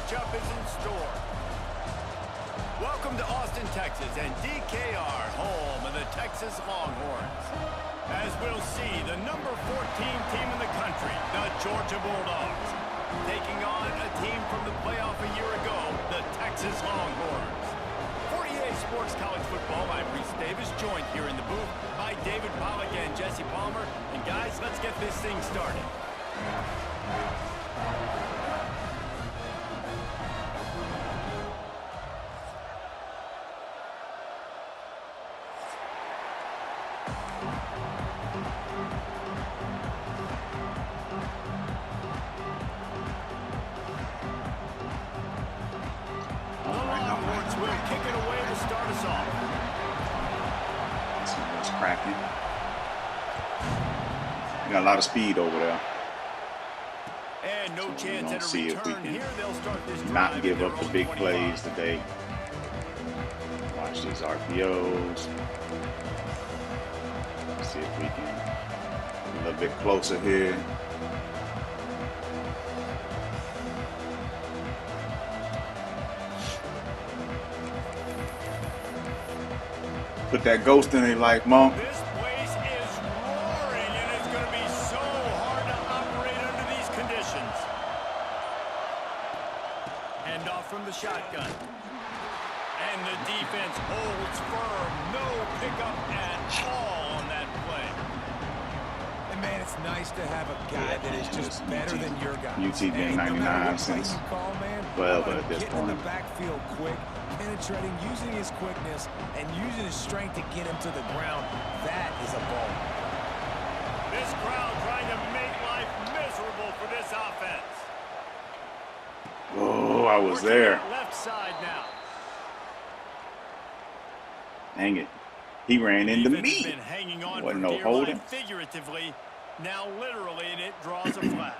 matchup is in store. Welcome to Austin, Texas, and DKR, home of the Texas Longhorns. As we'll see, the number 14 team in the country, the Georgia Bulldogs, taking on a team from the playoff a year ago, the Texas Longhorns. For EA Sports College Football, I'm Reese Davis, joined here in the booth by David Pollack and Jesse Palmer. And guys, let's get this thing started. Cracking. We got a lot of speed over there. And no chance at a see if we return can here. They'll start this not give up the big plays today. Watch these RPOs. See if we can get a little bit closer here. Put that ghost in their life, Monk. This place is roaring, and it's going to be so hard to operate under these conditions. Hand off from the shotgun. And the defense holds firm. No pickup at all on that play. And man, it's nice to have a guy that is just better than your guy. UT been 99 since 12 at this point. In the backfield quick, penetrating, using his quickness, and using his strength to get him to the ground. That is a ball. This crowd trying to make life miserable for this offense. Oh, I was there. Left side now. Dang it. He ran into me. Been hanging on Wasn't for no dear holding. life, figuratively, now literally, and it draws a flag.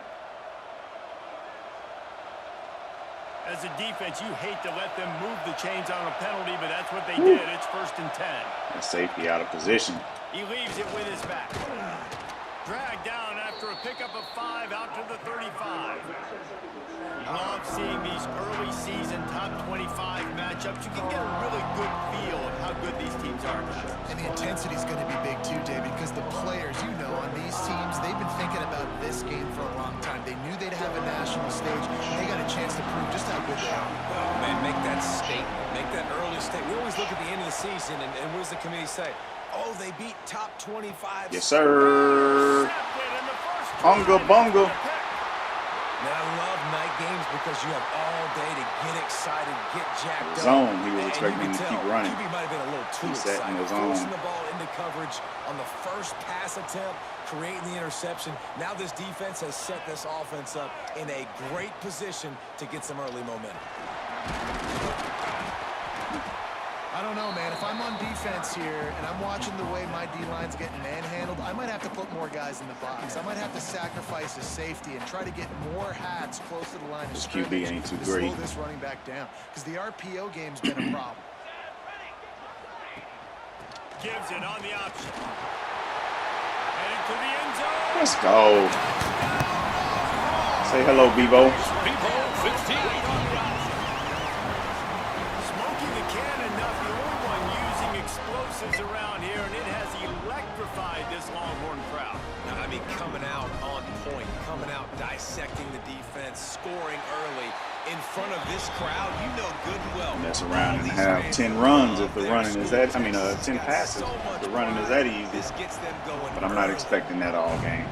As a defense, you hate to let them move the chains on a penalty, but that's what they did. It's 1st and 10. That safety out of position. He leaves it with his back. Dragged down after a pickup of 5 out to the 35. Love seeing these early season top 25 matchups. You can get a really good feel of how good these teams are. And the intensity is going to be big too, David, because the players, you know, on these teams, they've been thinking about this game for a long time. They knew they'd have a national stage. They got a chance to prove just how good they are. Oh, man, make that statement. Make that early statement. We always look at the end of the season, and what does the committee say? Oh, they beat top 25. Yes, sir. Hunga bunga. Man, I love night games because you have all day to get excited, get jacked up. Zone. He was expecting him to keep running. QB might have been a little too excited. excited. In the zone. Forcing the ball into coverage on the first pass attempt, creating the interception. Now this defense has set this offense up in a great position to get some early momentum. I don't know, man. If I'm on defense here and I'm watching the way my D-line's getting manhandled, I might have to put more guys in the box. I might have to sacrifice a safety and try to get more hats close to the line of scrimmage. QB ain't too to great. slow this running back down, because the RPO game's been a problem. Gives it on the option. Headed to the end zone. Let's go. Say hello, Bevo. Bevo 15. Smoking the cannon, not the only one using explosives around here, and it has electrified this Longhorn crowd. I mean, coming out on point, coming out dissecting the defense, scoring early in front of this crowd. You know good and well. Mess around and have 10 runs if the running is that. 10 passes. If the running is that easy. This gets them going. But I'm not expecting that all game.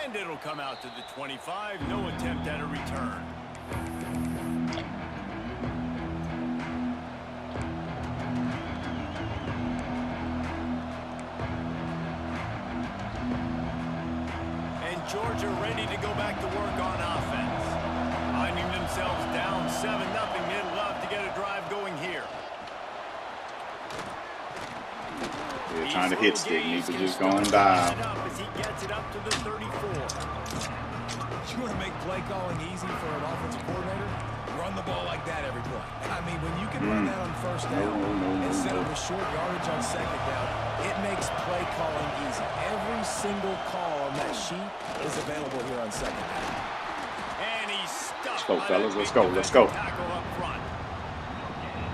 And it'll come out to the 25. No attempt at a return. And Georgia ready to go back to work on offense. Finding themselves down 7-0. They'd love to get a drive going here. They're trying to hit stick. Need to just go and dive. As he gets it up to the 34. You want to make play calling easy for an offensive coordinator? Run the ball like that every play. I mean, when you can run that on first down instead of a short yardage on second down, it makes play calling easy. Every single call on that sheet is available here on second down. And he's stuffed. Let's go, fellas. Let's go. Let's go. Tackle up front.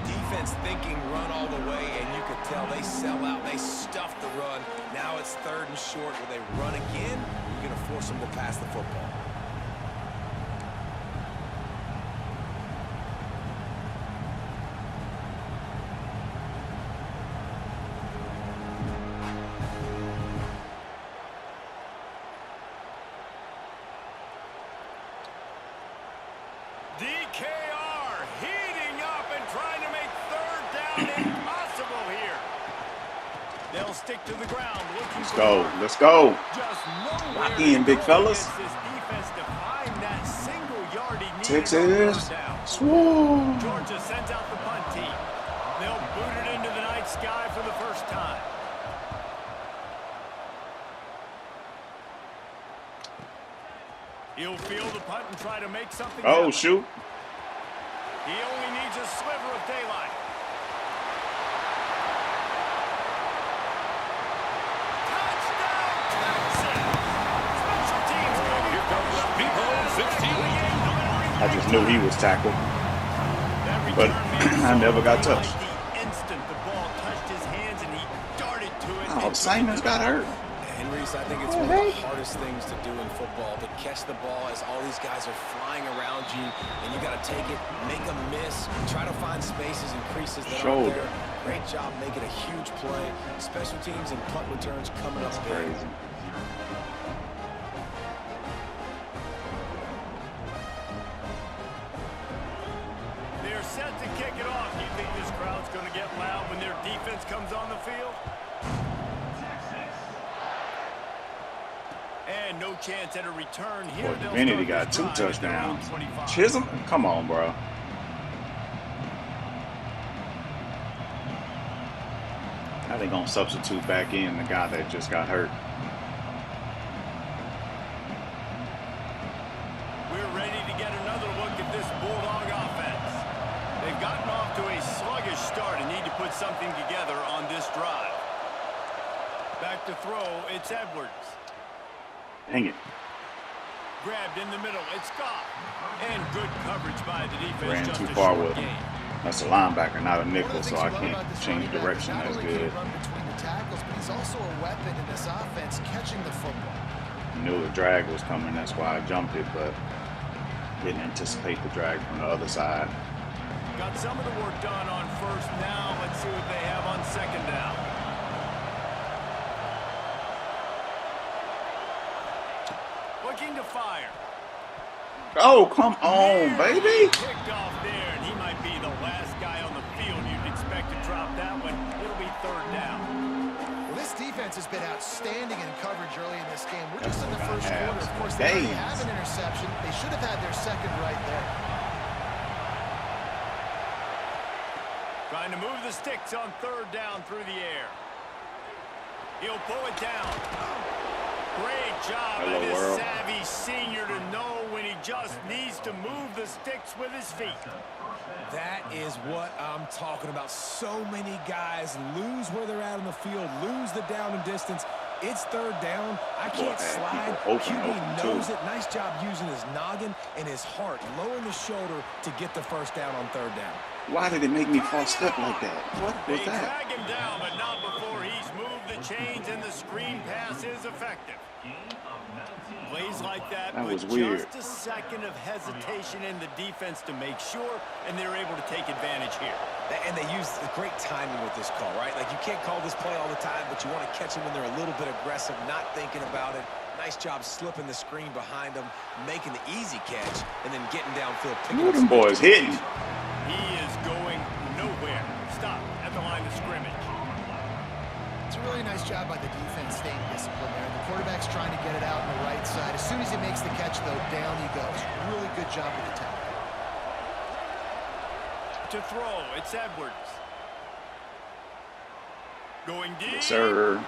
Defense thinking run all the way, and you could tell they sell out. They stuff the run. Now it's 3rd and short. Will they run again? You're going to force them to pass the football. DKR heating up and trying to make 3rd down impossible here. They'll stick to the ground. Let's go. Let's go. Just Lock in, big fellas. This defense to find that single yard he needed. Texas. Swoo. Georgia sends out the punt team. They'll boot it into the night sky for the first time. He'll field the punt and try to make something happen. Shoot. He only needs a sliver of daylight. Touchdown, Texas! Special teams going. Here comes the people in 16. I just knew he was tackled, but I never got touched. The instant the ball touched his hands and he darted to it. Oh, Simons got hurt. And Reese, I think it's one of the hardest things to do in football, to catch the ball as all these guys are flying around you, and you got to take it, make them miss, try to find spaces and creases that aren't there. Great job making a huge play. Special teams and punt returns coming up big. Crazy. They're set to kick it off. Do you think this crowd's going to get loud when their defense comes on the field? And no chance at a return here. Boy, Divinity got 2 touchdowns. Chisholm? Come on, bro. How they going to substitute back in the guy that just got hurt? We're ready to get another look at this Bulldog offense. They've gotten off to a sluggish start and need to put something together on this drive. Back to throw, it's Edwards. Dang it. Grabbed in the middle, it's Scott. And good coverage by the defense. Ran just too a far short with him. gain. That's a linebacker, not a nickel, so I can't change direction as good. Run between the tackles, but he's also a weapon in this offense, catching the football. Knew the drag was coming, that's why I jumped it, but didn't anticipate the drag from the other side. Got some of the work done on 1st down. Let's see what they have on 2nd down. Looking to fire. Oh, come on, baby. Kicked off there, and he might be the last guy on the field you'd expect to drop that one. It'll be 3rd down. Well, this defense has been outstanding in coverage early in this game. We're just in the 1st quarter. Of course, they already have an interception. They should have had their 2nd right there. Trying to move the sticks on 3rd down through the air. He'll pull it down. Great job by this savvy senior to know when he just needs to move the sticks with his feet. That is what I'm talking about. So many guys lose where they're at on the field, lose the down and distance. It's 3rd down. I can't slide. QB knows it. Nice job using his noggin and his heart, lowering the shoulder to get the 1st down on 3rd down. Why did it make me false step like that? What was They that? drag him down, but not before he's moved the chains and the screen pass is effective. Plays like that was with weird. just a second of hesitation in the defense to make sure, and they're able to take advantage here. And they use great timing with this call, right? Like, you can't call this play all the time, but you want to catch them when they're a little bit aggressive, not thinking about it. Nice job slipping the screen behind them, making the easy catch, and then getting downfield. Look at them boys hitting. He is going nowhere. Stop at the line of scrimmage. It's a really nice job by the defense staying disciplined there. The quarterback's trying to get it out on the right side. As soon as he makes the catch, though, down he goes. Really good job with the tackle. To throw, it's Edwards. Going deep. Yes, sir.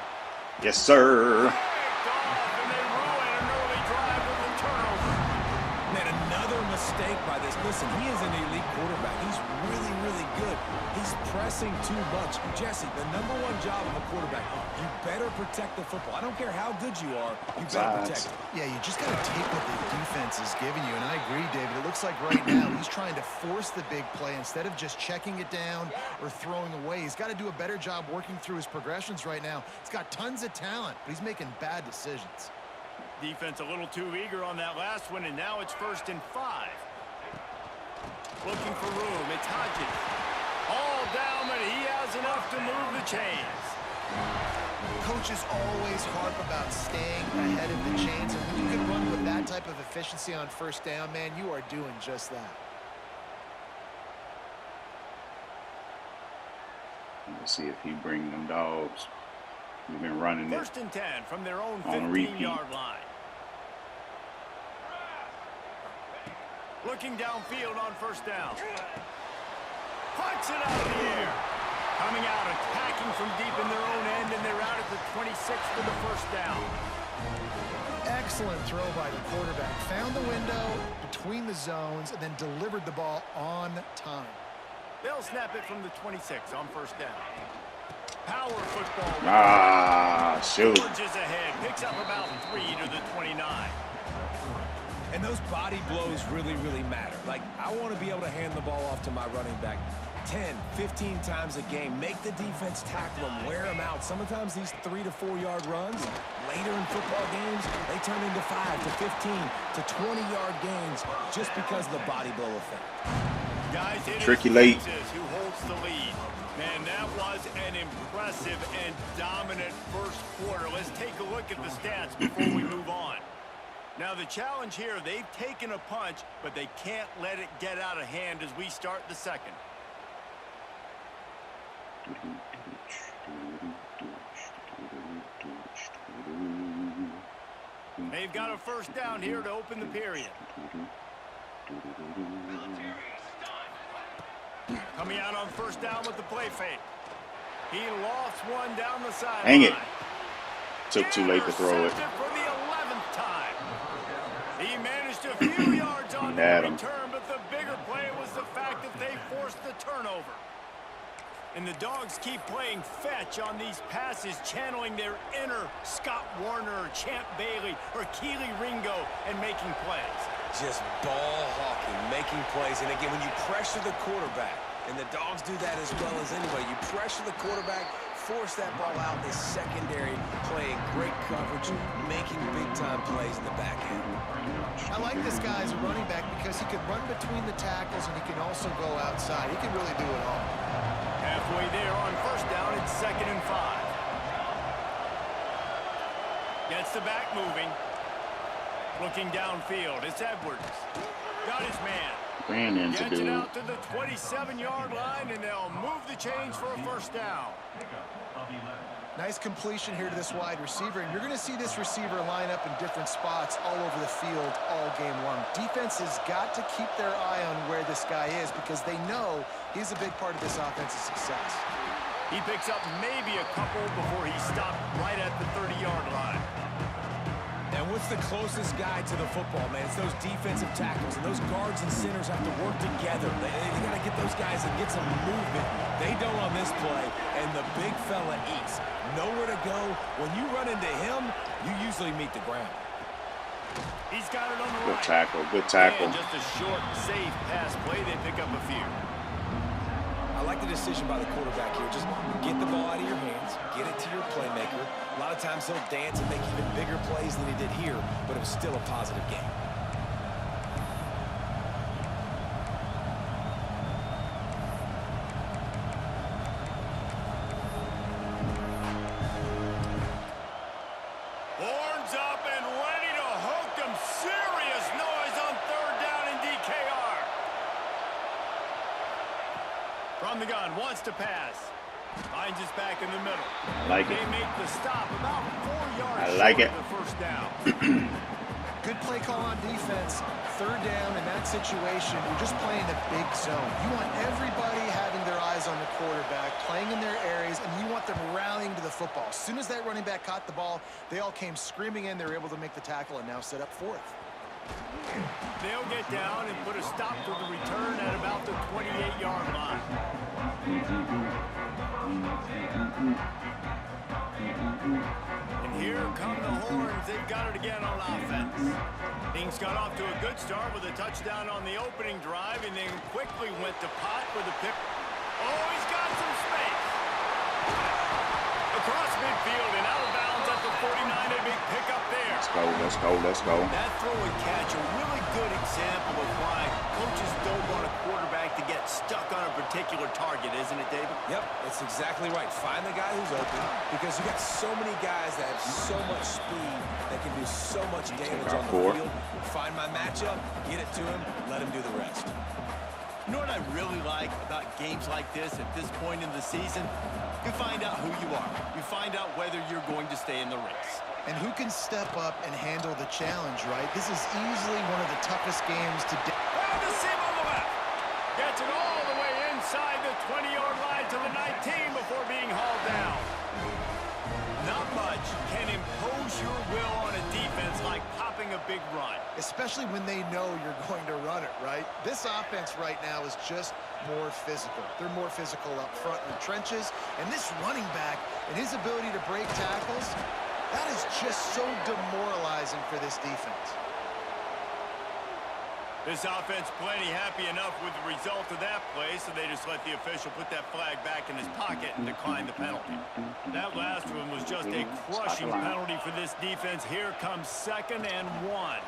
Yes, sir. And they ruin an early drive with a turnover. Man, another mistake by this. Listen, he is an elite quarterback. He's really, really good. He's pressing too much. Jesse, the #1 job of a quarterback, you better protect the football. I don't care how good you are, you better protect it. Yeah, you just got to take what the defense defense is giving you, and I agree, David. It looks like right now he's trying to force the big play instead of just checking it down or throwing away. He's got to do a better job working through his progressions right now. He's got tons of talent, but he's making bad decisions. Defense a little too eager on that last one, and now it's 1st and 5. Looking for room. It's Hodges. All down, but he has enough to move the chains. Coaches always harp about staying ahead of the chains, and when you can run with that type of efficiency on 1st down, man, you are doing just that. Let's see if he brings them dogs. We've been running it 1st and 10 from their own on 15-yard line. Looking downfield on 1st down. Punts it out of the air. Coming out, attacking from deep in their own end, and they're out at the 26 for the 1st down. Excellent throw by the quarterback. Found the window between the zones and then delivered the ball on time. They'll snap it from the 26 on 1st down. Power football. Ah, shoot. Forges ahead. Picks up about 3 to the 29. And those body blows really, really matter. Like, I want to be able to hand the ball off to my running back 10, 15 times a game. Make the defense tackle them, wear them out. Sometimes these 3 to 4 yard runs, later in football games, they turn into 5 to 15 to 20-yard gains just because of the body blow effect. Guys, Tricky late. Who holds the lead. Man, that was an impressive and dominant 1st quarter. Let's take a look at the stats before we move on. Now, the challenge here, they've taken a punch, but they can't let it get out of hand as we start the 2nd. They've got a 1st down here to open the period. Coming out on 1st down with the play fake. He lofts one down the sideline. Dang it. Took too late to throw it. For the 11th time. He managed a few yards on the return, but the bigger play was the fact that they forced the turnover. And the Dogs keep playing fetch on these passes, channeling their inner Scott Warner or Champ Bailey or Keely Ringo and making plays. Just ball hawking, making plays. And again, when you pressure the quarterback, and the Dogs do that as well as anybody, you pressure the quarterback, force that ball out in the secondary, playing great coverage, making big-time plays in the back end. I like this guy as a running back because he can run between the tackles and he can also go outside. He can really do it all. Halfway there on 1st down, it's 2nd and 5. Gets the back moving. Looking downfield, it's Edwards. Got his man. Ran into Gets it dude. out to the 27-yard line, and they'll move the chains for a 1st down. Nice completion here to this wide receiver, and you're going to see this receiver line up in different spots all over the field all game long. Defense has got to keep their eye on where this guy is because they know he's a big part of this offensive success. He picks up maybe a couple before he stopped right at the 30-yard line. And what's the closest guy to the football, man? It's those defensive tackles, and those guards and centers have to work together. They got to get those guys and get some movement. They don't on this play, and the big fella eats. Nowhere to go. When you run into him, you usually meet the ground. He's got it on the Good right. tackle. Good tackle. And just a short, safe pass play. They pick up a few. I like the decision by the quarterback here. Just get the ball out of your hands, get it to your playmaker. A lot of times he'll dance and make even bigger plays than he did here, but it was still a positive game. Horns up and ready to hook them. Serious noise on 3rd down in DKR. From the gun, wants to pass. Finds his back in the middle. I like it. They make the stop about 4 yards I like short it. of the 1st down. Good play call on defense. 3rd down in that situation, you're just playing a big zone. You want everybody having their eyes on the quarterback, playing in their areas, and you want them rallying to the football. As soon as that running back caught the ball, they all came screaming in. They were able to make the tackle and now set up 4th. They'll get down and put a stop to the return at about the 28-yard line. And here come the Horns. They've got it again on offense. Things got off to a good start with a touchdown on the opening drive and then quickly went to pot with a pick. Oh, he's got some space. Across midfield and out of bounds at the 49. A big pickup there. Let's go, let's go, let's go. That throw and catch, a really good example of why coaches don't want a quarterback to get stuck on a particular target, isn't it, David? Yep, that's exactly right. Find the guy who's open because you got so many guys that have so much speed that can do so much damage on the field. Find my matchup, get it to him, let him do the rest. You know what I really like about games like this at this point in the season? You find out who you are. You find out whether you're going to stay in the race. And who can step up and handle the challenge, right? This is easily one of the toughest games to do. Well, the seam on the left. Gets it all the way inside the 20-yard line to the 19 before being hauled down. Not much can impose your will on a defense like popping a big run. Especially when they know you're going to run it, right? This offense right now is just more physical. They're more physical up front in the trenches. And this running back and his ability to break tackles, that is just so demoralizing for this defense. This offense plenty happy enough with the result of that play, so they just let the official put that flag back in his pocket and decline the penalty. That last one was just a crushing penalty for this defense. Here comes 2nd and 1.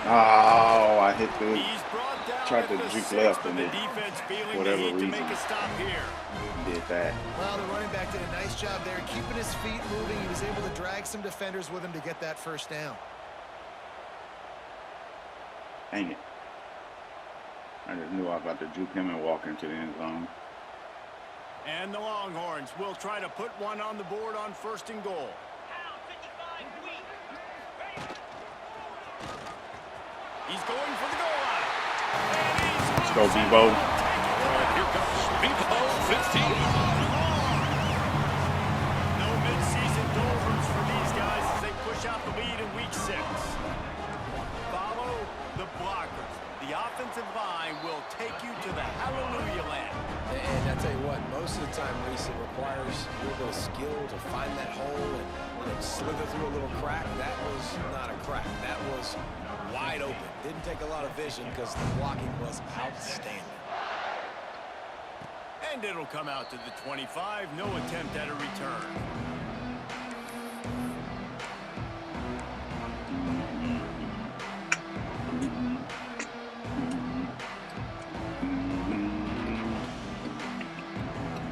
Oh, I hit the. He's brought down tried to juke left and the it, defense feeling whatever the need reason, to make a stop here. Did that. Well, the running back did a nice job there, keeping his feet moving. He was able to drag some defenders with him to get that first down. Dang it. I just knew I was about to juke him and walk into the end zone. And the Longhorns will try to put one on the board on 1st and goal. He's going for the goal line. Let's go, Bebo. Here comes Bebo, 15. No midseason doldrums for these guys as they push out the lead in week 6. Follow the blockers. The offensive line will take you to the hallelujah land. And I tell you what, most of the time, Reese, it requires a little bit of skill to find that hole and slither through a little crack. That was not a crack. That was wide open. Didn't take a lot of vision because the blocking was outstanding. And it'll come out to the 25. No attempt at a return.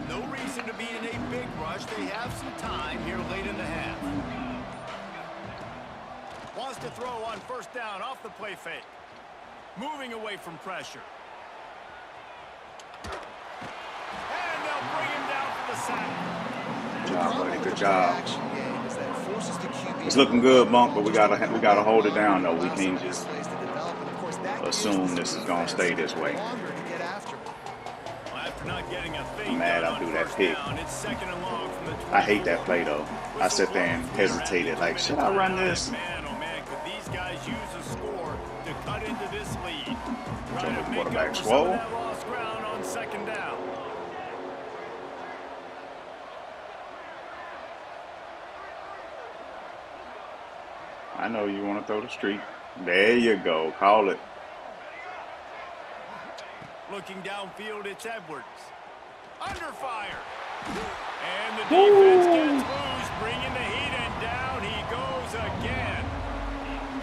No reason to be in a big rush. They have some time here late in the half. Wants to throw on 1st down off the play fake. Moving away from pressure. And they'll bring him down for the sack. Good job, buddy. Good job. It's looking good, Monk, but we gotta hold it down though. We can't just assume this is gonna stay this way. I'm mad I threw that pick. I hate that play though. I sat there and hesitated, like, should I run this? Guys use a score to cut into this lead. Trying to quarterback swole. Lost ground on 2nd down. I know you want to throw the streak. There you go. Call it. Looking downfield, it's Edwards. Under fire. And the defense gets loose, bringing the heat, and down he goes again.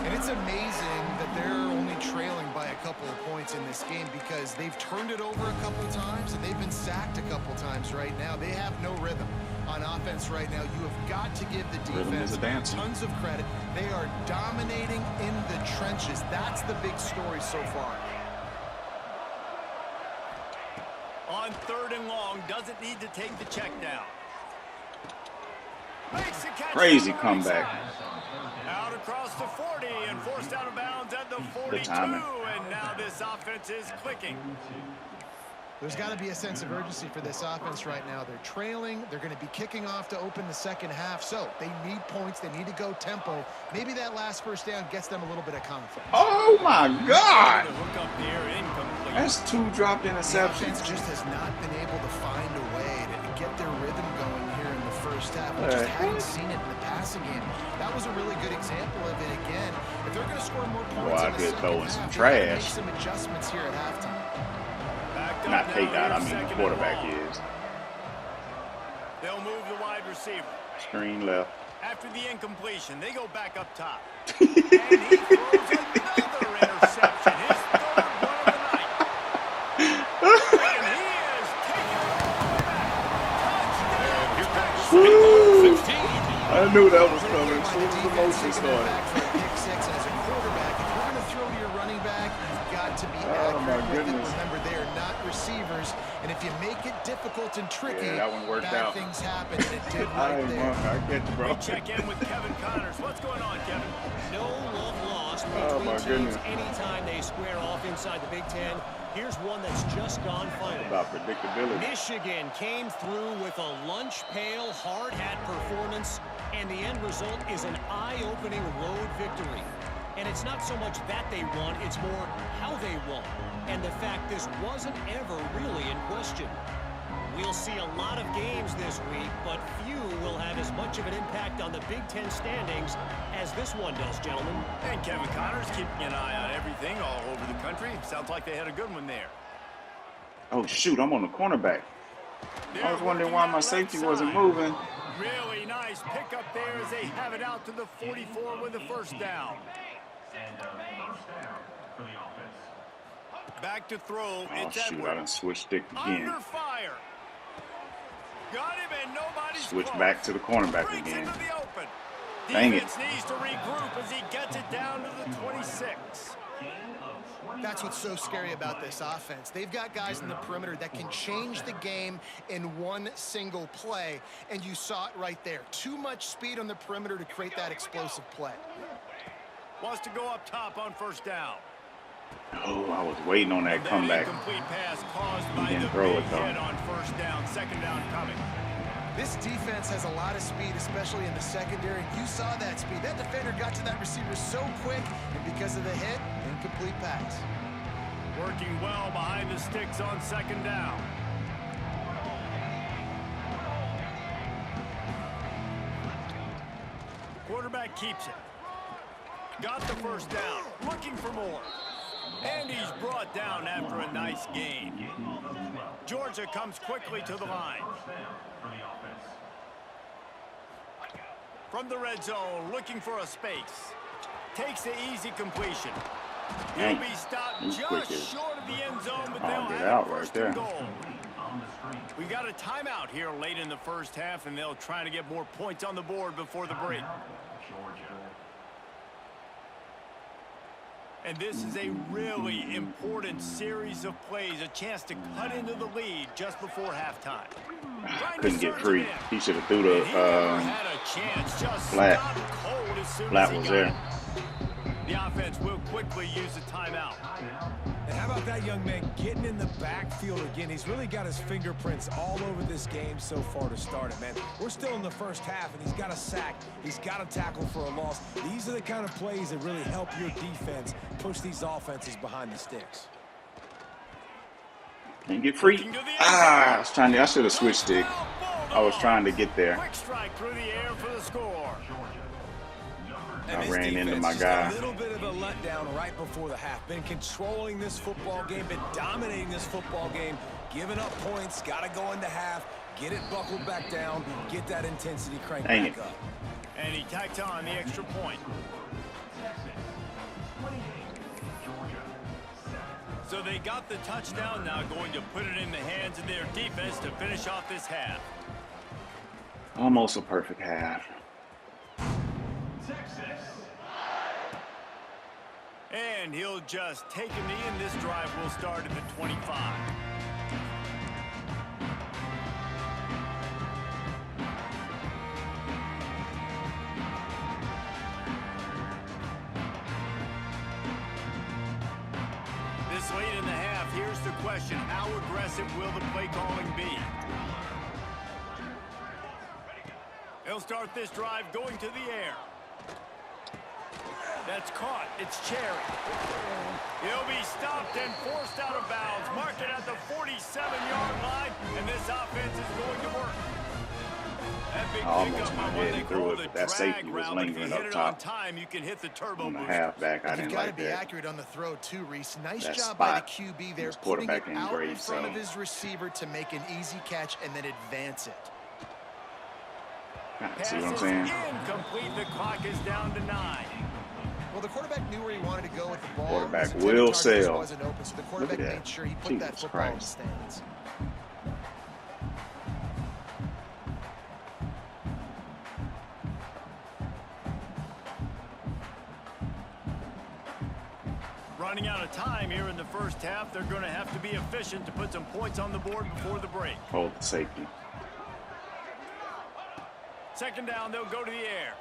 And it's amazing that they're only trailing by a couple of points in this game because they've turned it over a couple of times and they've been sacked a couple of times right now. They have no rhythm on offense right now. You have got to give the defense tons of credit. They are dominating in the trenches. That's the big story so far. On 3rd and long, doesn't need to take the check down. Crazy comeback. Out across the 40 and forced out of bounds at the 42. And now this offense is clicking. There's got to be a sense of urgency for this offense right now. They're trailing. They're going to be kicking off to open the 2nd half. So they need points. They need to go tempo. Maybe that last 1st down gets them a little bit of confidence. Oh, my God. That's 2 dropped interceptions. The offense just has not been able to find a way to get their rhythm going here in the 1st first half. We just haven't seen it in the passing game. That was a really good example of it again. If they're going to score more points in the second half, some they're going to trash. make some adjustments here at halftime. Not kdot, I mean the quarterback is. They'll move the wide receiver. Screen left. After the incompletion, they go back up top. And he throws another interception. His third one of the night. And he is taking it all back. Here comes 15. I knew that was coming as soon as the motion started. Oh my goodness. Remember, they are not receivers, and if you make it difficult and tricky, that one worked out. Things happen, and it did right there. I get you, bro. We check in with Kevin Connors. What's going on, Kevin? No love lost Oh my between teams goodness. anytime they square off inside the Big Ten. Here's one that's just gone final. About predictability. Michigan came through with a lunch pail, hard hat performance, and the end result is an eye-opening road victory. And it's not so much that they won, it's more how they won. And the fact this wasn't ever really in question. We'll see a lot of games this week, but few will have as much of an impact on the Big Ten standings as this one does, gentlemen. And Kevin Connors keeping an eye on everything all over the country. Sounds like they had a good one there. Oh, shoot, I'm on the cornerback. I was wondering why my safety wasn't moving. Really nice pickup there as they have it out to the 44 with the first down. Back to throw. Oh, It's shoot, Edwards. I done switched stick again. Under fire. Got him and nobody's Switch close. back to the cornerback Breaks again. into the open. Dang it. Defense needs to regroup as he gets it down to the 26. That's what's so scary about this offense. They've got guys in the perimeter that can change the game in one single play, and you saw it right there. Too much speed on the perimeter to create that explosive play. Wants to go up top on first down. Oh, I was waiting on that comeback. Incomplete pass caused by didn't the throw big it, though. hit on first down. Second down coming. This defense has a lot of speed, especially in the secondary. You saw that speed. That defender got to that receiver so quick, and because of the hit, incomplete pass. Working well behind the sticks on second down. Quarterback keeps it. Got the first down. Looking for more. And he's brought down after a nice gain. Georgia comes quickly to the line. From the red zone, looking for a space. Takes the easy completion. He'll be stopped just short of the end zone, but they'll have it first and goal. We got a timeout here late in the first half, and they'll try to get more points on the board before the break. And this is a really important series of plays, a chance to cut into the lead just before halftime. Couldn't get free. He should have threw the flat. Flat was there. The offense will quickly use a timeout. And how about that young man getting in the backfield again? He's really got his fingerprints all over this game so far to start it, man. We're still in the first half, and he's got a sack. He's got a tackle for a loss. These are the kind of plays that really help your defense push these offenses behind the sticks. Can't get free. I should have switched stick. I was trying to get there. Quick strike through the air for the score. And I ran into my just guy. A little bit of a letdown right before the half. Been controlling this football game, been dominating this football game, giving up points, got to go into half, get it buckled back down, get that intensity cranked back up. And he tacked on the extra point. So they got the touchdown, now going to put it in the hands of their defense to finish off this half. Almost a perfect half. And he'll just take a knee, and this drive will start at the 25. This late in the half, here's the question. How aggressive will the play calling be? They'll start this drive going to the air. That's caught. It's Cherry. He'll be stopped and forced out of bounds. Mark it at the 47-yard line, and this offense is going to work. I almost went ahead and threw it, but that safety was lingering up top on the halfback. I didn't like that. Be accurate on the throw too, Reese. Nice that job spot, by the QB there, putting it ain't out great, in front of his receiver to make an easy catch and then advance it. See what I'm saying? Incomplete. The clock is down to 9. Well, the quarterback knew where he wanted to go with the ball. Quarterback will sell. Wasn't open, so the quarterback made sure he put that football in the stands. Running out of time here in the first half. They're going to have to be efficient to put some points on the board before the break. Hold the safety. Second down, they'll go to the air.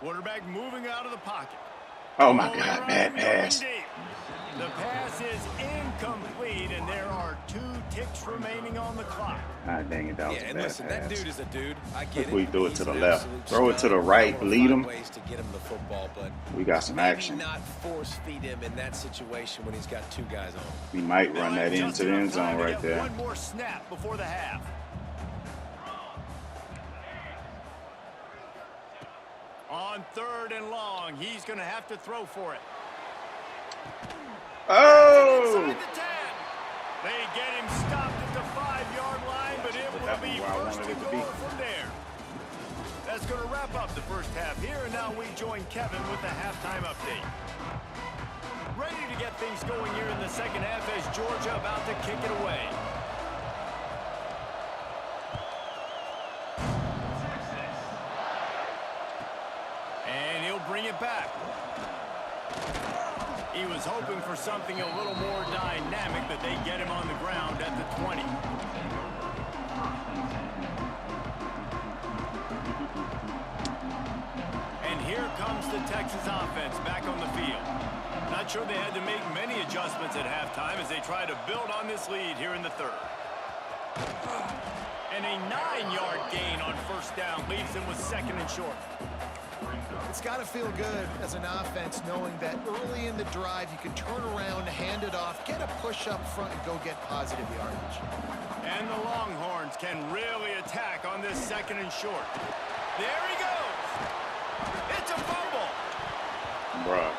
Quarterback moving out of the pocket. Oh, my God, bad pass. The pass is incomplete, and there are 2 ticks remaining on the clock. Ah, dang it, that was a bad listen, pass. that dude is a dude. I get it. We threw it to the left. Throw it to the right, lead him. Ways to get him the football, but we got some action. Not force feed him in that situation when he's got 2 guys on. We might run that into the end zone right there. One more snap before the half. On 3rd and long, he's going to have to throw for it. Oh! They get him stopped at the 5-yard line, but it will be first and goal from there. That's going to wrap up the first half here, and now we join Kevin with the halftime update. Ready to get things going here in the second half as Georgia about to kick it away. And he'll bring it back. He was hoping for something a little more dynamic, but they get him on the ground at the 20. And here comes the Texas offense back on the field. Not sure they had to make many adjustments at halftime as they try to build on this lead here in the 3rd. And a 9-yard gain on first down leaves them with 2nd and short. It's got to feel good as an offense knowing that early in the drive you can turn around, hand it off, get a push up front, and go get positive yardage. And the Longhorns can really attack on this 2nd and short. There he goes. It's a fumble. Bruh.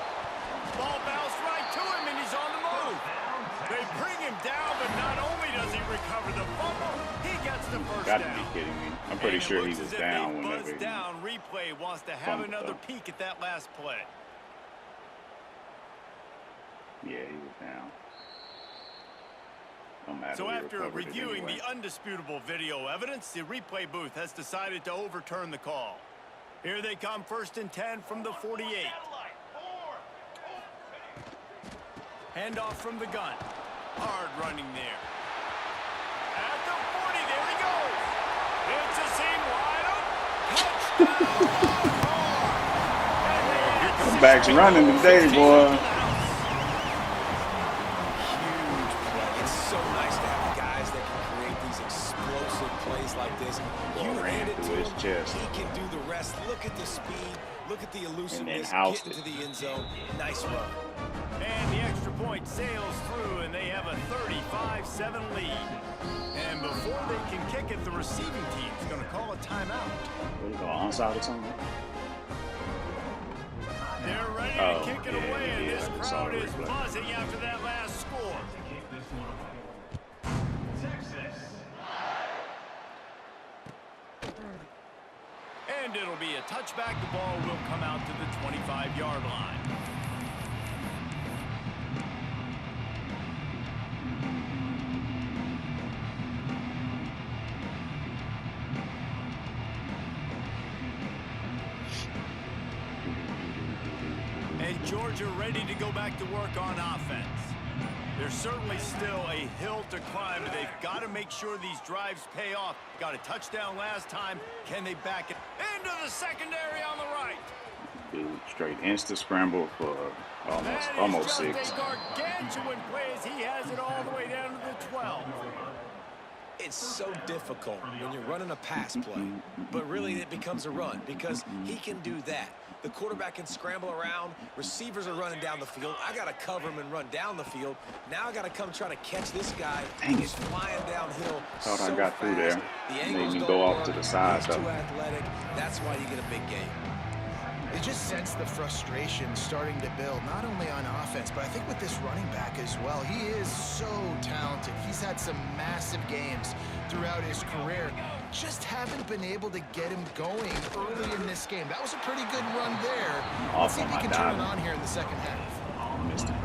Ball bounced right to him, and he's on the move. They bring him down, but not only does he recover the fumble, he gets the first down. Got to be kidding me. I'm pretty sure he was down whenever he down. Replay wants to have another peek at that last play. Yeah, he was down. No matter. So after reviewing the undisputable video evidence, the replay booth has decided to overturn the call. Here they come, 1st and 10 from the 48. Handoff from the gun. Hard running there. At the 40, there he goes. It's a seam wide open. Touchdown! Backs running today, boy. Huge play. It's so nice to have guys that can create these explosive plays like this. You hand it to him, he can do the rest. Look at the speed. Look at the elusiveness. Get into the end zone. Nice run. And the extra point sails through, and they have a 35-7 lead. And before they can kick it, the receiving team's going to call a timeout. What do you call onside or something? They're ready to kick it away, and this crowd is buzzing after that last score. And it'll be a touchback. The ball will come out to the 25-yard line. And Georgia ready to go back to work on offense. There's certainly still a hill to climb, but they've got to make sure these drives pay off. Got a touchdown last time. Can they back it into the secondary on the right? Dude, straight insta scramble for almost 6. A gargantuan play as he has it all the way down to the 12. It's so difficult when you're running a pass play, but really it becomes a run because he can do that. The quarterback can scramble around. Receivers are running down the field. I got to cover him and run down the field. Now I got to come try to catch this guy. He's flying downhill. Thought I got through there. Made me go off to the side, though. He's too athletic. That's why you get a big game. You just sense the frustration starting to build, not only on offense, but I think with this running back as well. He is so talented. He's had some massive games throughout his career. Just haven't been able to get him going early in this game. That was a pretty good run there. Let's see if he can turn it on here in the second half.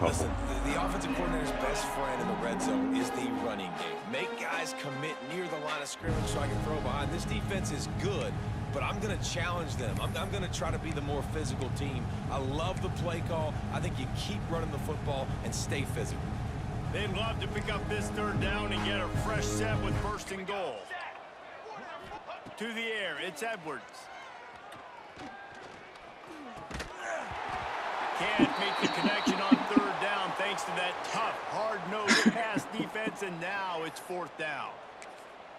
Listen, the offensive coordinator's best friend in the red zone is the running game. Make guys commit near the line of scrimmage so I can throw behind. This defense is good, but I'm going to challenge them. I'm going to try to be the more physical team. I love the play call. I think you keep running the football and stay physical. They'd love to pick up this third down and get a fresh set with first and goal. To the air, it's Edwards. Can't make the connection on third down thanks to that tough, hard-nosed pass defense, and now it's fourth down.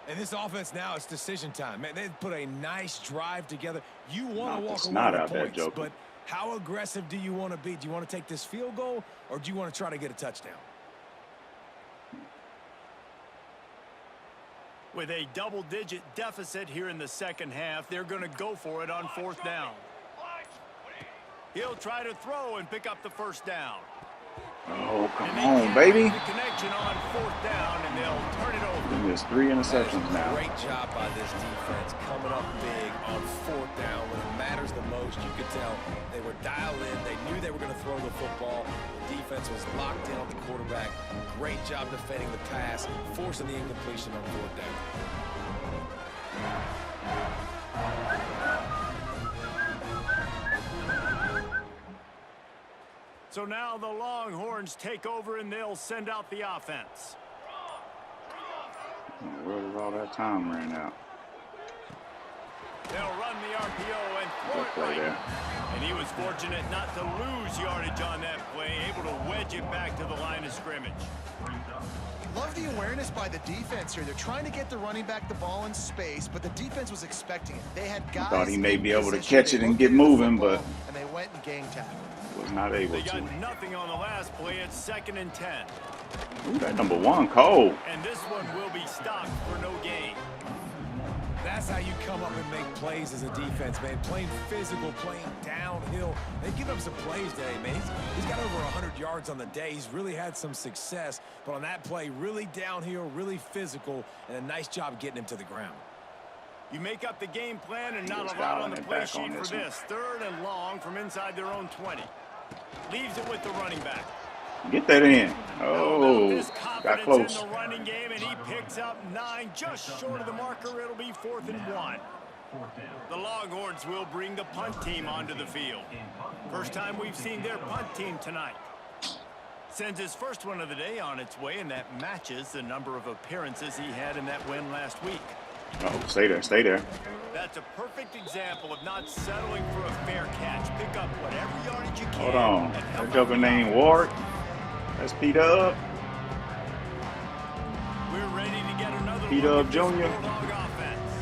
And this offense now, it's decision time. Man, they put a nice drive together. You want to walk away not with out there, points, Joker. but how aggressive do you want to be? Do you want to take this field goal, or do you want to try to get a touchdown? With a double-digit deficit here in the second half, they're going to go for it on fourth down. He'll try to throw and pick up the first down. Oh, come on, baby. The connection on fourth down, and they'll turn it over. There's 3 interceptions now. Great job by this defense coming up big on fourth down when it matters the most. You could tell they were dialed in. They knew they were going to throw the football. The defense was locked in on the quarterback. Great job defending the pass, forcing the incompletion on fourth down. So now the Longhorns take over, and they'll send out the offense. Where did all that time ran out? They'll run the RPO and throw it right. There. And he was fortunate not to lose yardage on that play, able to wedge it back to the line of scrimmage. Love the awareness by the defense here. They're trying to get the running back the ball in space, but the defense was expecting it. They had guys. Thought he may be able to catch it and get moving, but and they went and gang tackled. Was not able They to. got nothing on the last play. It's 2nd and 10. Ooh, that number 1 cold. And this one will be stopped for no gain. That's how you come up and make plays as a defense, man. Playing physical, playing downhill. They give up some plays today, man. He's got over 100 yards on the day. He's really had some success. But on that play, really downhill, really physical, and a nice job getting him to the ground. You make up the game plan and not a lot on the play sheet for this. 3rd and long from inside their own 20. Leaves it with the running back. Get that in. Oh, got close. In the running game, and he picks up 9, just short of the marker. It'll be 4th and 1. The Longhorns will bring the punt team onto the field. First time we've seen their punt team tonight. Sends his first one of the day on its way, and that matches the number of appearances he had in that win last week. Oh, stay there, stay there. That's a perfect example of not settling for a fair catch. Pick up whatever yardage you can. Hold on. That joker named Ward. That's P-Dub. We're ready to get another P-Dub Jr. offense.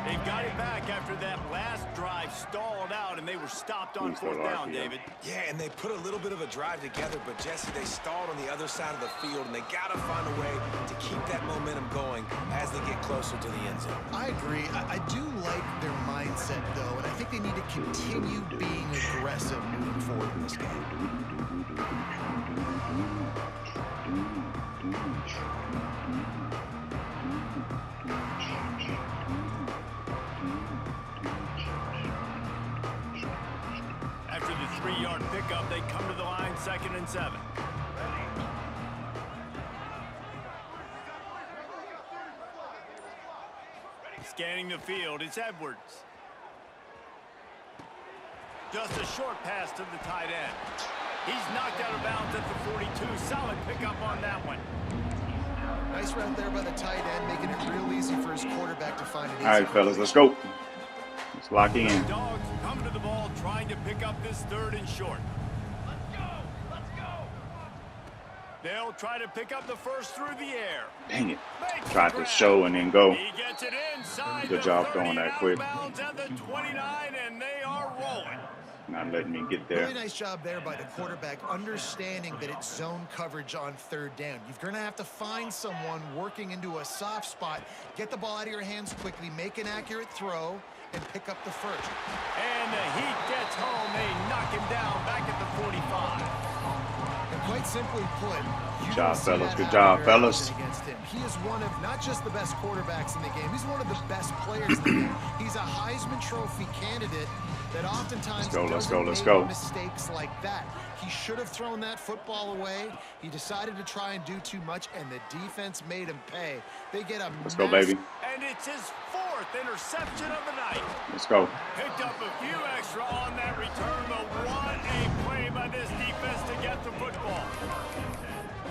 They've got it back after that last drive stalled out, and they were stopped on fourth down, David. Yeah, and they put a little bit of a drive together, but Jesse, they stalled on the other side of the field, and they got to find a way to keep that momentum going as they get closer to the end zone. I agree. I do like their mindset, though, and I think they need to continue being aggressive moving forward in this game. After the 3-yard pickup, they come to the line 2nd and 7. Scanning the field, it's Edwards. Just a short pass to the tight end. He's knocked out of bounds at the 42. Solid pickup on that one. Nice route there by the tight end, making it real easy for his quarterback to find it. All right, fellas, let's go. Let's lock in. The Dogs come to the ball trying to pick up this 3rd and short. Let's go. They'll try to pick up the first through the air. Dang it. Tried to show and then go. He gets it inside. Good job throwing that quick. At the 29, and they are rolling. Not letting me get there. Really nice job there by the quarterback, understanding that it's zone coverage on third down. You're going to have to find someone working into a soft spot, get the ball out of your hands quickly, make an accurate throw, and pick up the first. And the Heat gets home. They knock him down back at the 45. And quite simply put, good job, fellas. Good job, fellas. Against him. He is one of not just the best quarterbacks in the game, he's one of the best players in the game. He's a Heisman Trophy candidate that oftentimes let's doesn't go. make mistakes like that. He should have thrown that football away. He decided to try and do too much, and the defense made him pay. They get a Let's go, baby. And it's his 4th interception of the night. Let's go. Picked up a few extra on that return, but what a play by this defense to get the football.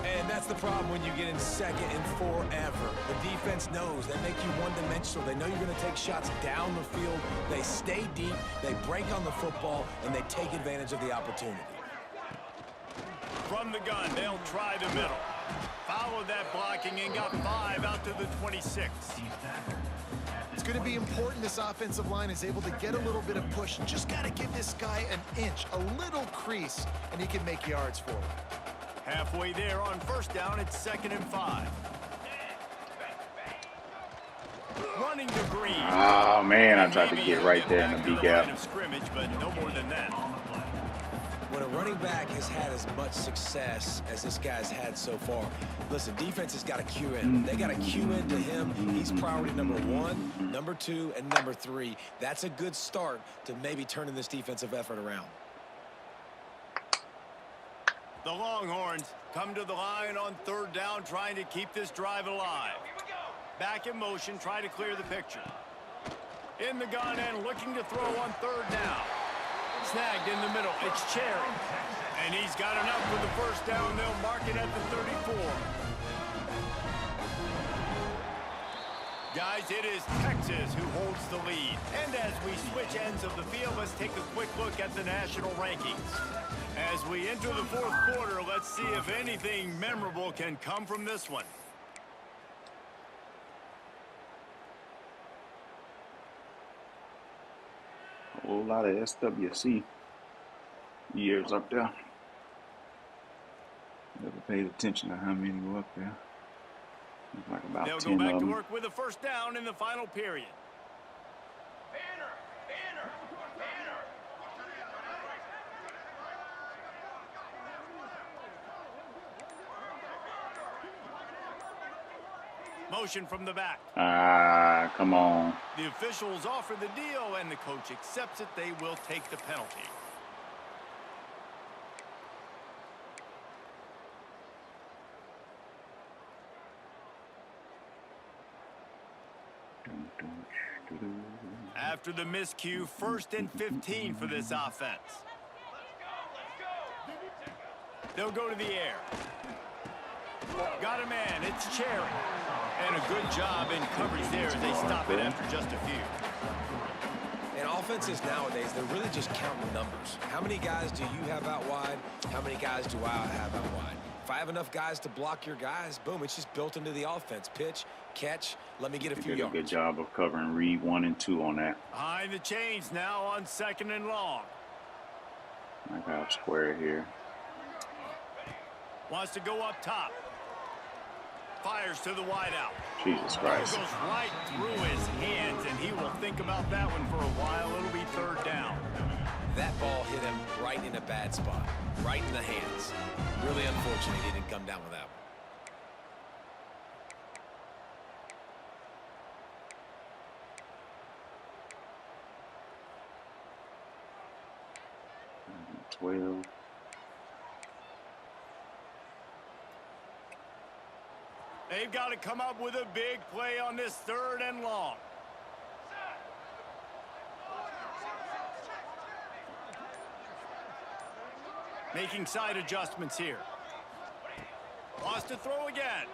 And that's the problem when you get in second and forever. The defense knows. They make you one-dimensional. They know you're going to take shots down the field. They stay deep, they break on the football, and they take advantage of the opportunity. From the gun, they'll try the middle. Followed that blocking and got 5 out to the 26. It's going to be important this offensive line is able to get a little bit of push. Just got to give this guy an inch, a little crease, and he can make yards for him. Halfway there on first down, it's 2nd and 5. Running to Green. Oh, man, I tried to get right there in the B gap. Scrimmage, but no more than that. When a running back has had as much success as this guy's had so far, listen, defense has got to cue in. They got to cue into him. He's priority number 1, number 2, and number 3. That's a good start to maybe turning this defensive effort around. The Longhorns come to the line on 3rd down, trying to keep this drive alive. Back in motion, try to clear the picture. In the gun and looking to throw on 3rd down. Snagged in the middle. It's Cherry. And he's got enough for the first down. They'll mark it at the 34. Guys, it is Texas who holds the lead. And as we switch ends of the field, let's take a quick look at the national rankings. As we enter the 4th quarter, let's see if anything memorable can come from this one. A whole lot of SWC years up there. Never paid attention to how many were up there. It's like about 10 of them. They'll go back to work with a first down in the final period. Motion from the back. Ah, come on. The officials offer the deal, and the coach accepts it. They will take the penalty. After the miscue, 1st and 15 for this offense. They'll go to the air. Got a man. It's Cherry. And a good job in coverage there as they stop it after just a few. And offenses nowadays, they're really just counting numbers. How many guys do you have out wide? How many guys do I have out wide? If I have enough guys to block your guys, boom, it's just built into the offense. Pitch, catch, let me get a few yards. Did a good job of covering read 1 and 2 on that. Behind the chains now on 2nd and long. I got square here. Wants to go up top. Fires to the wideout. Jesus Christ. Goes right through his hands, and he will think about that one for a while. It'll be 3rd down. That ball hit him right in a bad spot, right in the hands. Really unfortunate he didn't come down with that one. 12. They've got to come up with a big play on this 3rd and long. Making side adjustments here. Wants to throw again.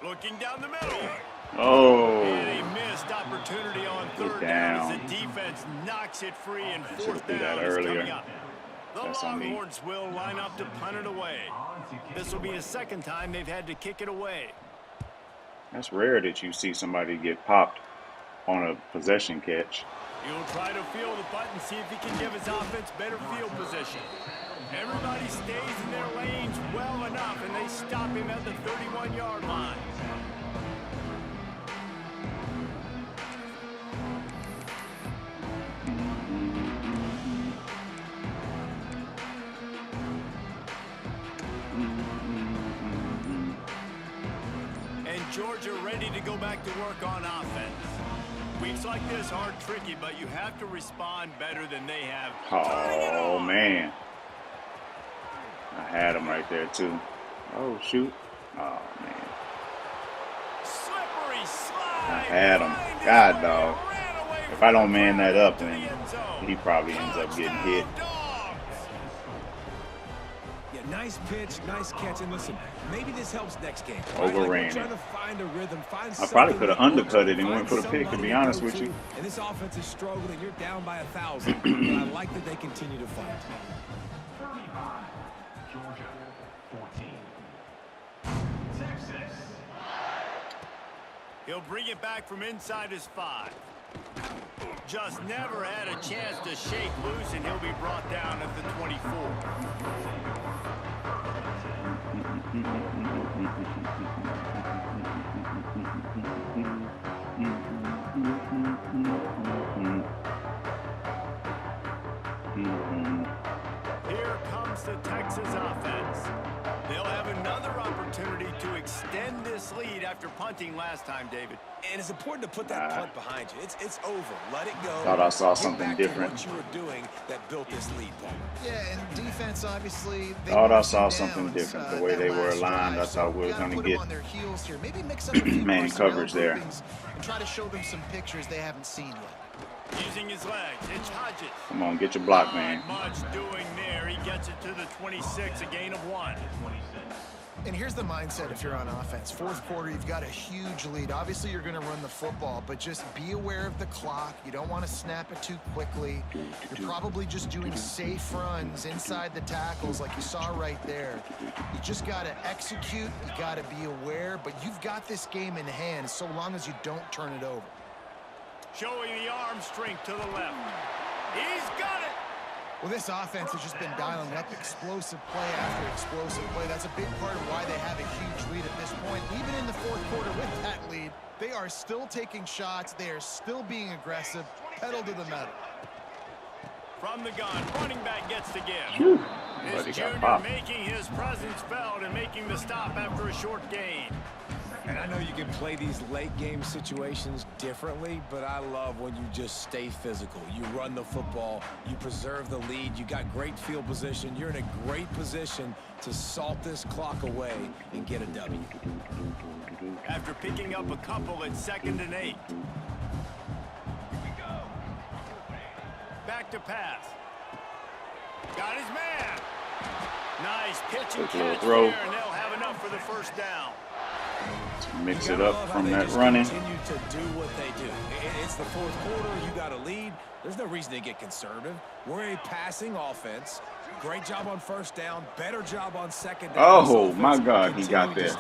Looking down the middle. Oh. And a missed opportunity on 3rd down as the defense knocks it free, and 4th down is coming up. The Longhorns will line up to punt it away. This will be the second time they've had to kick it away. That's rare that you see somebody get popped on a possession catch. He'll try to feel the punt and see if he can give his offense better field position. Everybody stays in their lanes well enough, and they stop him at the 31-yard line. Georgia ready to go back to work on offense. Weeks like this are tricky, but you have to respond better than they have. Oh, man. I had him right there, too. Oh, shoot. Oh, man. Slippery slide. I had him. God, dog. If I don't man that up, then he probably ends up getting hit. Yeah, nice pitch, nice catch. And listen, maybe this helps next game. Overran trying to find a rhythm, find I probably could have undercut it and went for the pick, to be honest with you. And this offense is struggling. You're down by 1,000. But I like that they continue to fight. 35, Georgia 14. Texas. He'll bring it back from inside his 5. Just never had a chance to shake loose, and he'll be brought down at the 24. Here comes the Texas offense. They'll have another opportunity to extend this lead after punting last time, David. And it's important to put that punt behind you. It's over. Let it go. Thought I saw Get something back to different. what you were doing that built this lead, Paul. Yeah, and defense, obviously. Thought I saw something different. The way they were aligned, I thought we were going to get man coverage there. And try to show them some pictures they haven't seen yet. Using his legs, it's Hodges. Come on, get your block, man. Not much doing there. He gets it to the 26, a gain of 1. And here's the mindset if you're on offense. Fourth quarter, you've got a huge lead. Obviously, you're going to run the football, but just be aware of the clock. You don't want to snap it too quickly. You're probably just doing safe runs inside the tackles like you saw right there. You just got to execute. You got to be aware, but you've got this game in hand so long as you don't turn it over. Showing the arm strength to the left. He's got it. Well, this offense has just been dialing up explosive play after explosive play. That's a big part of why they have a huge lead at this point. Even in the fourth quarter with that lead, they are still taking shots. They are still being aggressive. Pedal to the metal. From the gun, running back gets to give. Whew. This junior making his presence felt and making the stop after a short gain. And I know you can play these late game situations differently, but I love when you just stay physical. You run the football, you preserve the lead, you got great field position. You're in a great position to salt this clock away and get a W. After picking up a couple at 2nd and 8. Back to pass. Got his man. Nice pitch and catch there, and they'll have enough for the first down. Mix it up from that running. Continue to do what they do. It's the fourth quarter. You got a lead. There's no reason to get conservative. We're a passing offense. Great job on first down. Better job on second down. Oh, my God, he got there.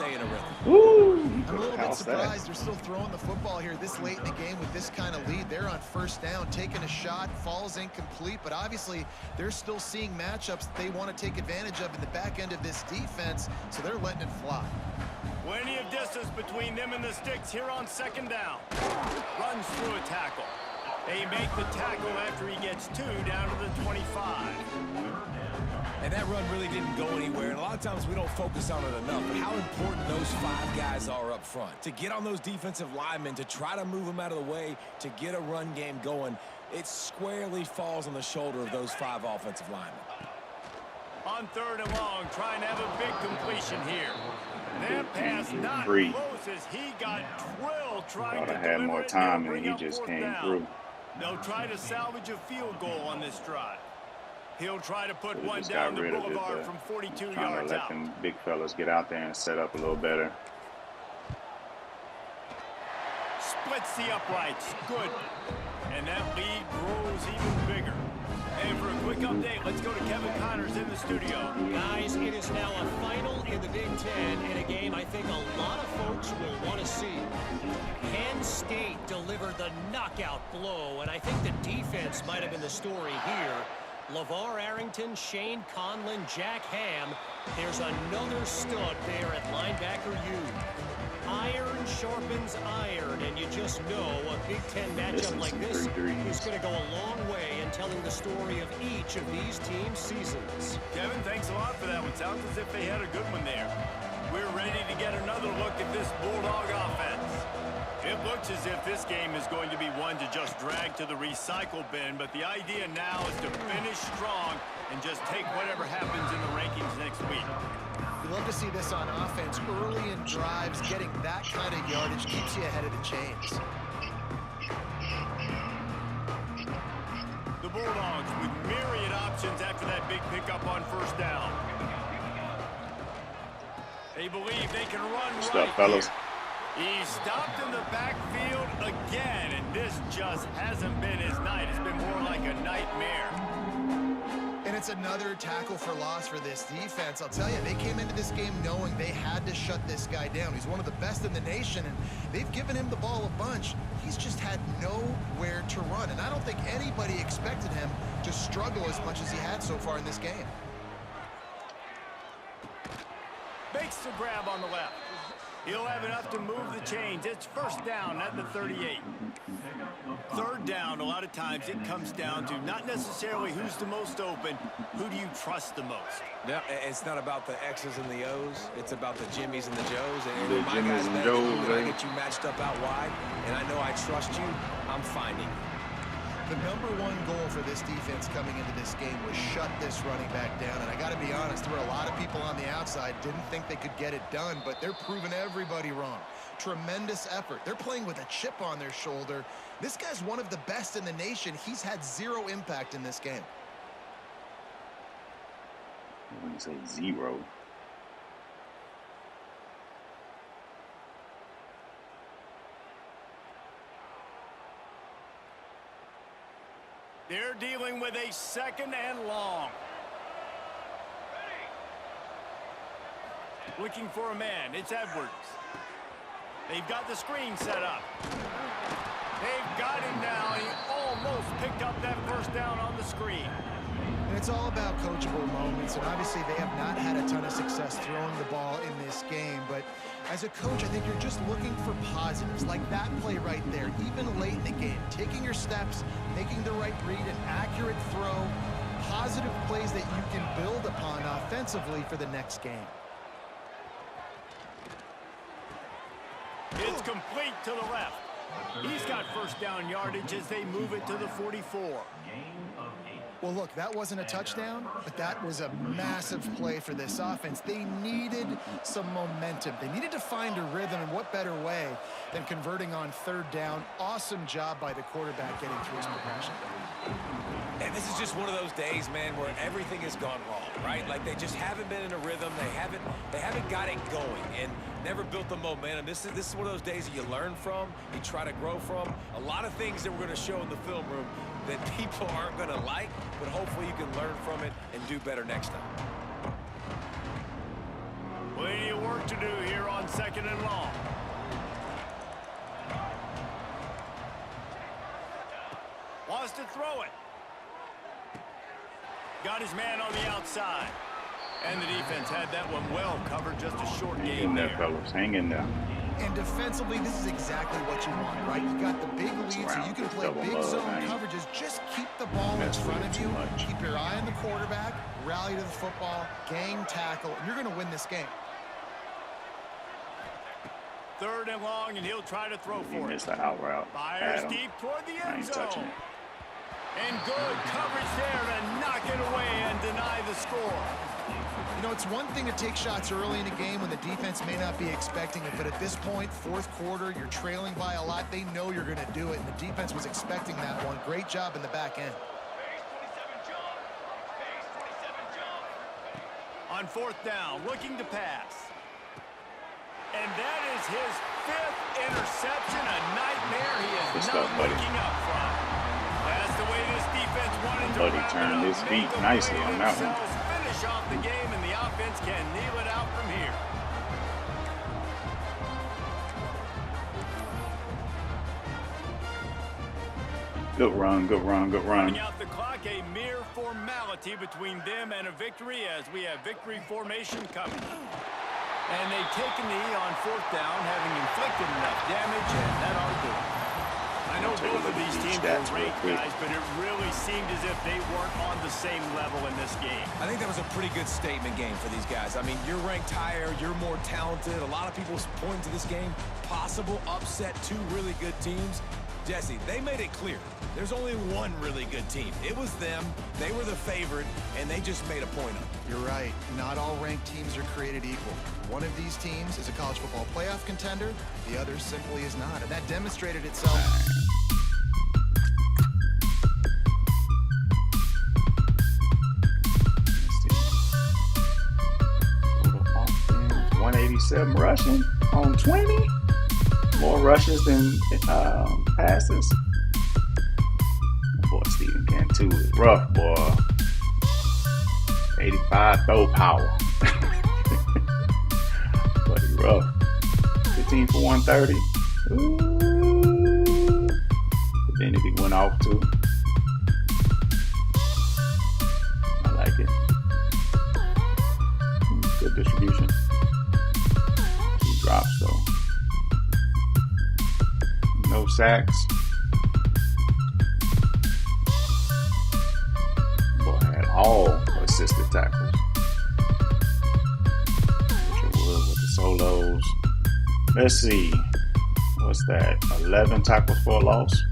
Woo! I'm a little bit surprised they're still throwing the football here this late in the game with this kind of lead. They're on first down, taking a shot, falls incomplete, but obviously they're still seeing matchups that they want to take advantage of in the back end of this defense, so they're letting it fly. Plenty of distance between them and the sticks here on second down. Runs through a tackle. They make the tackle after he gets 2 down to the 25. And that run really didn't go anywhere. And a lot of times we don't focus on it enough. But how important those 5 guys are up front. To get on those defensive linemen, to try to move them out of the way, to get a run game going, it squarely falls on the shoulder of those 5 offensive linemen. On 3rd and long, trying to have a big completion here. That pass not close as he got drilled trying to had more time and he just came through. They'll try to salvage a field goal on this drive. He'll try to put one down the boulevard from 42 yards out. Trying to let them big fellas get out there and set up a little better. Splits the uprights. Good. And that lead grows even bigger. And for a quick update, let's go to Kevin Connors in the studio. Guys, it is now a final in the Big Ten, and a game I think a lot of folks will want to see. Penn State delivered the knockout blow, and I think the defense might have been the story here. LeVar Arrington, Shane Conlon, Jack Ham. There's another stud there at linebacker U. Iron sharpens iron, and you just know a Big Ten matchup like this is going to go a long way in telling the story of each of these teams' seasons. Kevin, thanks a lot for that one. Sounds as if they had a good one there. We're ready to get another look at this Bulldog offense. It looks as if this game is going to be one to just drag to the recycle bin, but the idea now is to finish strong and just take whatever happens in the rankings next week. We love to see this on offense. Early in drives, getting that kind of yardage keeps you ahead of the chains. The Bulldogs with myriad options after that big pickup on first down. They believe they can run What's right up, fellas? here. He stopped in the backfield again, and this just hasn't been his night. It's been more like a nightmare. And it's another tackle for loss for this defense. I'll tell you, they came into this game knowing they had to shut this guy down. He's one of the best in the nation, and they've given him the ball a bunch. He's just had nowhere to run, and I don't think anybody expected him to struggle as much as he had so far in this game. Makes the grab on the left. He'll have enough to move the chains. It's first down at the 38. Third down, a lot of times it comes down to not necessarily who's the most open, who do you trust the most? No, it's not about the X's and the O's. It's about the Jimmies and the Joes. And The my Jimmies guys and better Joes, than you. When I eh? get you matched up out wide, and I know I trust you, I'm finding you. The #1 goal for this defense coming into this game was shut this running back down. And I got to be honest, there were a lot of people on the outside didn't think they could get it done, but they're proving everybody wrong. Tremendous effort. They're playing with a chip on their shoulder. This guy's one of the best in the nation. He's had zero impact in this game. I wouldn't say zero. They're dealing with a second and long. Looking for a man. It's Edwards. They've got the screen set up. They've got him now. He almost picked up that first down on the screen. And it's all about coachable moments, and obviously they have not had a ton of success throwing the ball in this game. But as a coach, I think you're just looking for positives, like that play right there, even late in the game. Taking your steps, making the right read, an accurate throw, positive plays that you can build upon offensively for the next game. It's complete to the left. He's got first down yardage as they move it to the 44. Well, look, that wasn't a touchdown, but that was a massive play for this offense. They needed some momentum. They needed to find a rhythm, and what better way than converting on third down. Awesome job by the quarterback getting through his progression. And this is just one of those days, man, where everything has gone wrong, right? Like they just haven't been in a rhythm. They haven't got it going and never built the momentum. This is one of those days that you learn from, you try to grow from. A lot of things that we're going to show in the film room that people aren't going to like, but hopefully you can learn from it and do better next time. Plenty of work to do here on second and long. Wants to throw it. Got his man on the outside. And the defense had that one well covered, just a short Hang game in there, there. fellas. Hang in there. And defensively, this is exactly what you want, right? You got the big lead, so you can play big zone coverages. Just keep the ball in front of you. Keep your eye on the quarterback. Rally to the football. Gang tackle. And you're going to win this game. Third and long, and he'll try to throw He for it. missed the out route. Fires Adam. deep toward the I end ain't touching zone. it. And good coverage there to knock it away and deny the score. You know, it's one thing to take shots early in a game when the defense may not be expecting it, but at this point, fourth quarter, you're trailing by a lot. They know you're going to do it, and the defense was expecting that one. Great job in the back end. On fourth down, looking to pass. And that is his fifth interception, a nightmare he is Good not stuff, buddy. waking up from. Pass to way this defense wanted to But he wrap it turned up, his make feet a nicely play on that one. themselves, finish off the game, and the offense can kneel it out from here. Good run, good run, good run. Running out the clock, a mere formality between them and a victory as we have victory formation coming. And they've taken the E on 4th down, having inflicted enough damage, and that ought to do it. I know both of these teams were ranked, guys, but it really seemed as if they weren't on the same level in this game. I think that was a pretty good statement game for these guys. I mean, you're ranked higher, you're more talented. A lot of people point to this game, possible upset, 2 really good teams. Jesse, they made it clear. There's only one really good team. It was them. They were the favorite, and they just made a point of it. You're right. Not all ranked teams are created equal. One of these teams is a college football playoff contender. The other simply is not, and that demonstrated itself. 187 rushing on 20. More rushes than passes. Boy, Stephen Cantu is rough, boy. 85 throw power. But he rough. 15 for 130. Ooh. But then if he went off too. I like it. Good distribution. 2 drops though. No sacks. Boy had all assisted tackles. Richard Wood with the solos. Let's see. What's that? 11 tackles for a loss.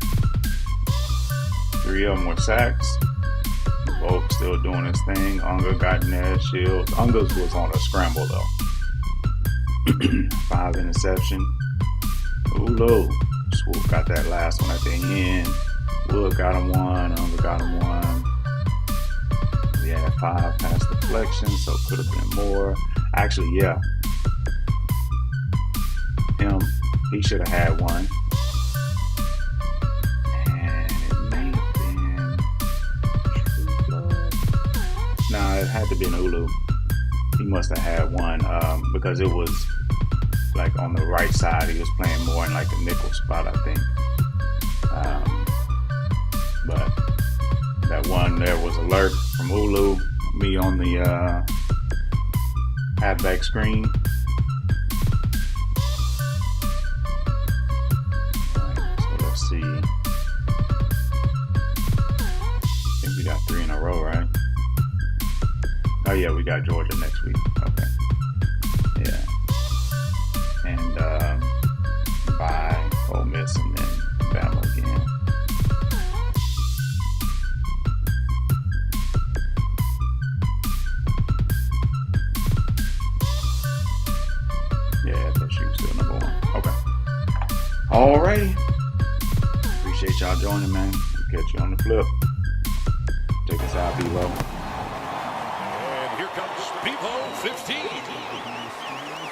3 of them were sacks. Both still doing his thing. Unger got Ned Shields. Unger's was on a scramble though. 5 interception. Ulu. Swoop got that last one at the end. Wood got him 1. Unger got him 1. We had 5 pass deflections, so could have been more. Actually, yeah. He should have had 1. And it may have been. Nah, it had to be an Ulu. He must have had 1 because it was like on the right side. He was playing more in like a nickel spot, I think. But that one there was alert from Ulu. Me on the halfback screen. Alright, so let's see. I think we got 3 in a row, right? Oh yeah, we got Georgia next week. Okay. Yeah. And bye, Ole Miss, and then Bama again. Yeah, FSU's still number 1. Okay. Alrighty. Appreciate y'all joining, man. We'll catch you on the flip. Take us out, B-Lo. And here comes Bevo 15.